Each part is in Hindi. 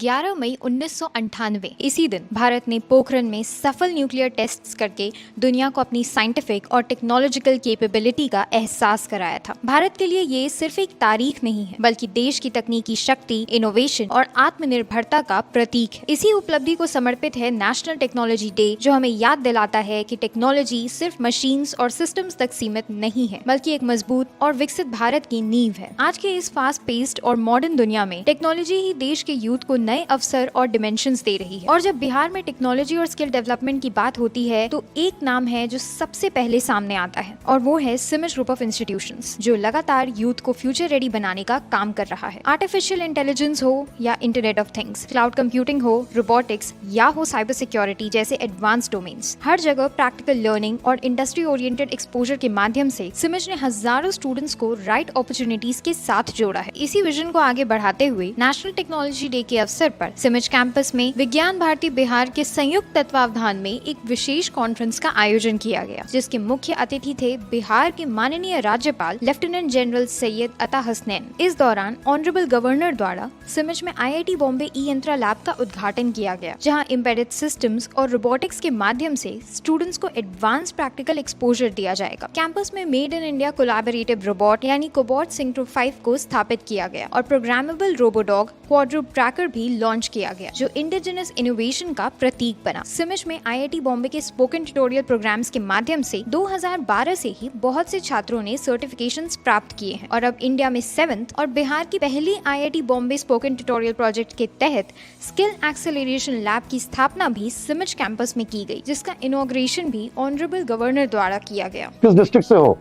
11 मई 1998 इसी दिन भारत ने पोखरण में सफल न्यूक्लियर टेस्ट्स करके दुनिया को अपनी साइंटिफिक और टेक्नोलॉजिकल कैपेबिलिटी का एहसास कराया था। भारत के लिए ये सिर्फ एक तारीख नहीं है, बल्कि देश की तकनीकी शक्ति, इनोवेशन और आत्मनिर्भरता का प्रतीक है। इसी उपलब्धि को समर्पित है नेशनल टेक्नोलॉजी डे, जो हमें याद दिलाता है कि टेक्नोलॉजी सिर्फ मशीन्स और सिस्टम्स तक सीमित नहीं है, बल्कि एक मजबूत और विकसित भारत की नींव है। आज के इस फास्ट पेस्ड और मॉडर्न दुनिया में टेक्नोलॉजी ही देश के यूथ को नए अवसर और डिमेंशंस दे रही है। और जब बिहार में टेक्नोलॉजी और स्किल डेवलपमेंट की बात होती है तो एक नाम है जो सबसे पहले सामने आता है, और वो है सिमिज ग्रुप ऑफ इंस्टीट्यूशंस, जो लगातार यूथ को फ्यूचर रेडी बनाने का काम कर रहा है। आर्टिफिशियल इंटेलिजेंस हो या internet of things, cloud computing हो, रोबोटिक्स या हो साइबर सिक्योरिटी जैसे एडवांस डोमेन्स, हर जगह प्रैक्टिकल लर्निंग और इंडस्ट्री ओरिएंटेड एक्सपोजर के माध्यम से सिमिज ने हजारों स्टूडेंट्स को राइट अपॉर्चुनिटीज के साथ जोड़ा है। इसी विजन को आगे बढ़ाते हुए नेशनल टेक्नोलॉजी डे के अवसर पर सिमिज कैंपस में विज्ञान भारती बिहार के संयुक्त तत्वावधान में एक विशेष कॉन्फ्रेंस का आयोजन किया गया, जिसके मुख्य अतिथि थे बिहार के माननीय राज्यपाल लेफ्टिनेंट जनरल सैयद अता हसनैन। इस दौरान ऑनरेबल गवर्नर द्वारा सिमिज में IIT बॉम्बे ई-यंत्रा लैब का उद्घाटन किया गया, जहां एम्बेडेड सिस्टम्स और रोबोटिक्स के माध्यम से स्टूडेंट्स को एडवांस प्रैक्टिकल एक्सपोजर दिया जाएगा। कैंपस में made in India collaborative robot यानी कोबॉट सिंक्रो 5 को स्थापित किया गया और प्रोग्रामेबल रोबोडॉग क्वाड्रूप ट्रैकर भी लॉन्च किया गया, जो इंडिजिनस इनोवेशन का प्रतीक बना। सिमिज में IIT बॉम्बे के स्पोकन ट्यूटोरियल प्रोग्राम्स के माध्यम से 2012 से ही बहुत से छात्रों ने सर्टिफिकेशंस प्राप्त किए हैं, और अब इंडिया में 7th और बिहार की पहली IIT Bombay spoken tutorial project के तहत स्किल एक्सेलरेशन लैब की स्थापना भी सिमिज कैंपस में की गई, जिसका इनॉग्रेशन भी ऑनरेबल गवर्नर द्वारा किया गया। किस डिस्ट्रिक्ट से हो?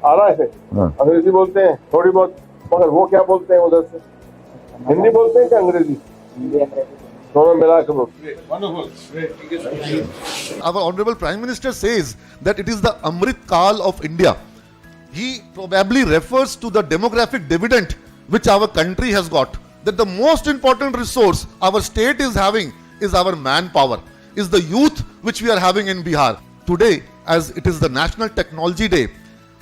आरा से। अंग्रेजी बोलते हैं थोड़ी बहुत, मगर वो क्या बोलते हैं उधर से? हिंदी बोलते हैं क्या अंग्रेजी? दोनों मिला के बोलते हैं। Our Honorable Prime Minister says that it is the Amrit Kal of India. He probably refers to the demographic dividend which our country has got. That the most important resource our state is having is our manpower, is the youth which we are having in Bihar. Today, as it is the National Technology Day,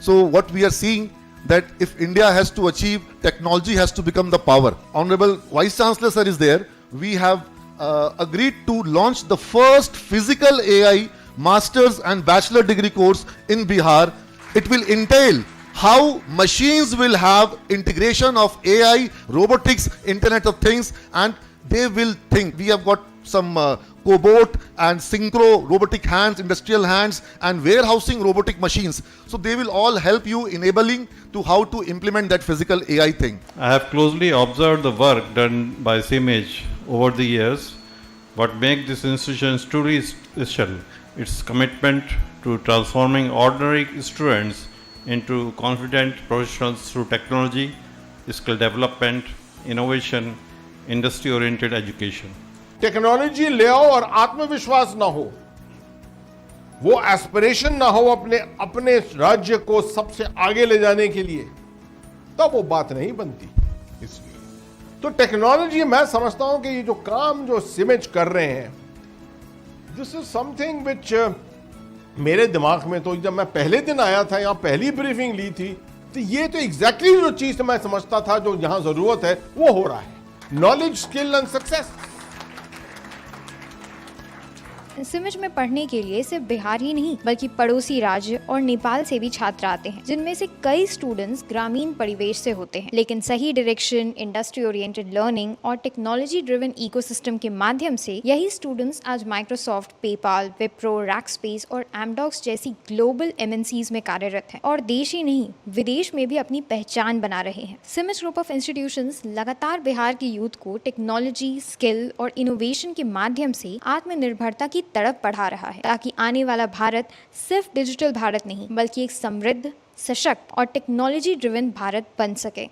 so what we are seeing that if India has to achieve, technology has to become the power. Honorable Vice Chancellor sir is there. We have agreed to launch the first physical AI master's and bachelor degree course in Bihar. It will entail how machines will have integration of AI, robotics, Internet of Things, and they will think. We have got some cobot and synchro robotic hands, industrial hands, and warehousing robotic machines. So they will all help you enabling to how to implement that physical AI thing. I have closely observed the work done by CIMAGE over the years. What makes this institution truly special, its commitment to transforming ordinary students into confident professionals through technology, skill development, innovation, industry-oriented education. Technology ले आओ और आत्मविश्वास ना हो, वो एस्पिरेशन ना हो अपने राज्य को सबसे आगे ले जाने के लिए, तब वो बात नहीं बनती। इसलिए तो टेक्नोलॉजी, मैं समझता हूं कि ये जो काम जो सिमिज कर रहे हैं, दिस इज समथिंग विच मेरे दिमाग में, तो जब मैं पहले दिन आया था यहाँ, पहली ब्रीफिंग ली थी, तो ये तो एग्जैक्टली जो चीज मैं समझता था जो यहां जरूरत है वो हो रहा है। Knowledge, skill and success. सिमिज में पढ़ने के लिए सिर्फ बिहार ही नहीं, बल्कि पड़ोसी राज्य और नेपाल से भी छात्र आते हैं, जिनमें से कई स्टूडेंट्स ग्रामीण परिवेश से होते हैं। लेकिन सही डायरेक्शन, इंडस्ट्री ओरिएंटेड लर्निंग और टेक्नोलॉजी ड्रिवन इकोसिस्टम के माध्यम से यही स्टूडेंट्स आज माइक्रोसॉफ्ट, पेपाल, विप्रो, रैकस्पेस और एमडॉक्स जैसी ग्लोबल MNCs में कार्यरत हैं, और देश ही नहीं विदेश में भी अपनी पहचान बना रहे हैं। सिमिज ग्रुप ऑफ इंस्टीट्यूशंस लगातार बिहार के यूथ को टेक्नोलॉजी, स्किल और इनोवेशन के माध्यम से आत्मनिर्भरता की तरफ बढ़ा रहा है, ताकि आने वाला भारत सिर्फ डिजिटल भारत नहीं, बल्कि एक समृद्ध, सशक्त और टेक्नोलॉजी ड्रिवन भारत बन सके।